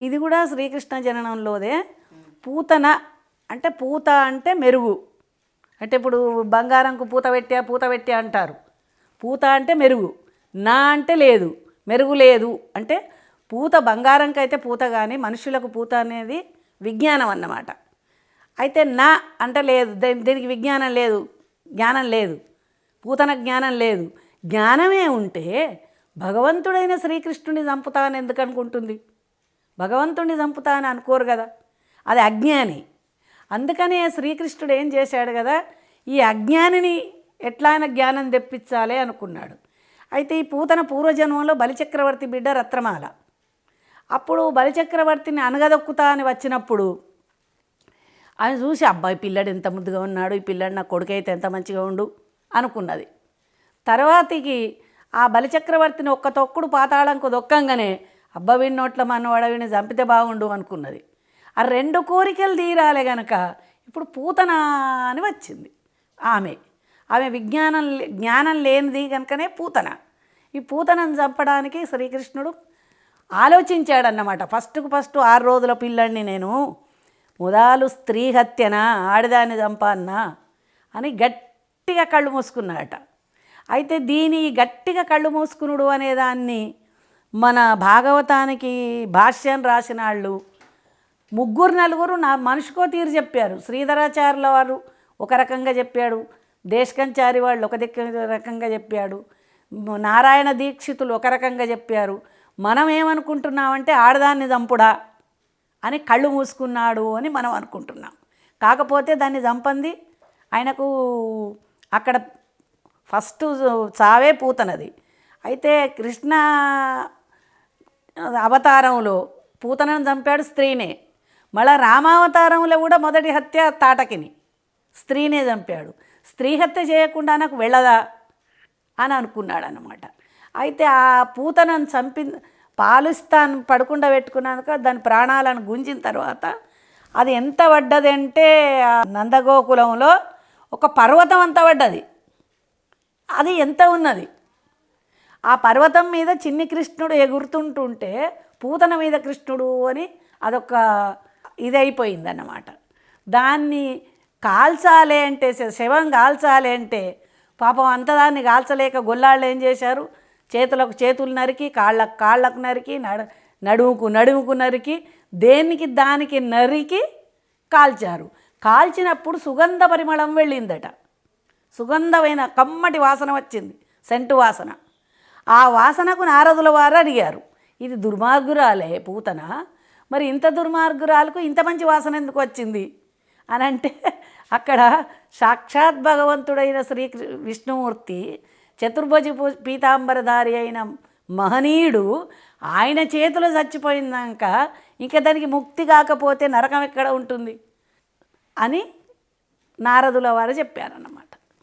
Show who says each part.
Speaker 1: ఇది కూడా శ్రీకృష్ణ జననంలోదే. పూతన అంటే పూత అంటే మెరుగు. అంటే ఇప్పుడు బంగారంకు పూత పెట్టా అంటారు. పూత అంటే మెరుగు, నా అంటే లేదు, మెరుగు లేదు అంటే పూత బంగారంకైతే పూత, కానీ మనుషులకు పూత అనేది విజ్ఞానం అన్నమాట. అయితే నా అంటే లేదు, దీనికి విజ్ఞానం లేదు, జ్ఞానం లేదు, పూతన జ్ఞానం లేదు. జ్ఞానమే ఉంటే భగవంతుడైన శ్రీకృష్ణుని చంపుతా అని ఎందుకు అనుకుంటుంది? భగవంతుడిని చంపుతా అని అనుకోరు కదా, అది అజ్ఞాని. అందుకనే శ్రీకృష్ణుడు ఏం చేశాడు కదా, ఈ అజ్ఞానిని ఎట్లయినా జ్ఞానం తెప్పించాలి అనుకున్నాడు. అయితే ఈ పూతన పూర్వజన్మంలో బలిచక్రవర్తి బిడ్డ రత్నమాల. అప్పుడు బలిచక్రవర్తిని అనగదొక్కుతా అని వచ్చినప్పుడు ఆయన చూసి, అబ్బాయి పిల్లడు ఎంత ముద్దుగా ఉన్నాడు, ఈ పిల్లడు నా కొడుకైతే ఎంత మంచిగా ఉండు అనుకున్నది. తర్వాతికి ఆ బలిచక్రవర్తిని ఒక్క తొక్కుడు పాతాళంకు దొక్కంగానే అబ్బా వీడి నోట్ల మనవాడ వీడిని చంపితే బాగుండు అనుకున్నది. ఆ రెండు కోరికలు తీరాలే గనక ఇప్పుడు పూతన అని వచ్చింది. ఆమె జ్ఞానం లేనిది కనుకనే పూతన. ఈ పూతనను చంపడానికి శ్రీకృష్ణుడు ఆలోచించాడన్నమాట. ఫస్ట్ 6 రోజుల పిల్లడిని నేను మొదలు స్త్రీ హత్యన ఆడదాన్ని చంపాన్నా అని గట్టిగా కళ్ళు మూసుకున్నాడట. అయితే దీని గట్టిగా కళ్ళు మూసుకునుడు అనేదాన్ని మన భాగవతానికి భాష్యం రాసిన వాళ్ళు 3-4 నా మనిషికో తీరు చెప్పారు. శ్రీధరాచార్యుల వారు ఒక రకంగా చెప్పాడు, దేశకంచారి వాళ్ళు ఒక రకంగా చెప్పాడు, నారాయణ దీక్షితులు ఒక రకంగా చెప్పారు. మనం ఏమనుకుంటున్నామంటే ఆడదాన్ని చంపుడా అని కళ్ళు మూసుకున్నాడు అని మనం అనుకుంటున్నాం. కాకపోతే దాన్ని చంపంది ఆయనకు అక్కడ ఫస్ట్ చావే పూతనది. అయితే కృష్ణ అవతారంలో పూతనను చంపాడు స్త్రీనే. మళ్ళా రామావతారంలో కూడా మొదటి హత్య తాటకిని స్త్రీనే చంపాడు. స్త్రీ హత్య చేయకుండా నాకు వెళ్ళదా అని అనుకున్నాడు అన్నమాట. అయితే ఆ పూతనను పాలిస్తాను పడకుండా పెట్టుకున్నాక దాని ప్రాణాలను గుంజిన తర్వాత అది ఎంత పడ్డదంటే నందగోకులంలో ఒక పర్వతం అంత పడ్డది. అది ఎంత ఉన్నది, ఆ పర్వతం మీద చిన్ని కృష్ణుడు ఎగురుతుంటుంటే పూతన మీద కృష్ణుడు అని అదొక ఇదైపోయిందన్నమాట. దాన్ని కాల్చాలి అంటే, శవం కాల్చాలి అంటే పాపం అంతదాన్ని కాల్చలేక గొల్లాళ్ళు ఏం చేశారు, చేతులకు చేతులు నరికి, కాళ్ళకు నరికి, నడుముకు నరికి, దేనికి దానికి నరికి కాల్చారు. కాల్చినప్పుడు సుగంధ పరిమళం వెళ్ళిందట. సుగంధమైన కమ్మటి వాసన వచ్చింది, సెంటు వాసన. ఆ వాసనకు నారదుల వారు అడిగారు, ఇది దుర్మార్గురాలే పూతన, మరి ఇంత దుర్మార్గురాలకు ఇంత మంచి వాసన ఎందుకు వచ్చింది అని అంటే, అక్కడ సాక్షాత్ భగవంతుడైన విష్ణుమూర్తి చతుర్భుజ పీతాంబరధారి అయిన మహనీయుడు ఆయన చేతిలో చచ్చిపోయిందాక ఇంకా దానికి ముక్తి కాకపోతే నరకం ఎక్కడ ఉంటుంది అని నారదుల వారు చెప్పారన్నమాట.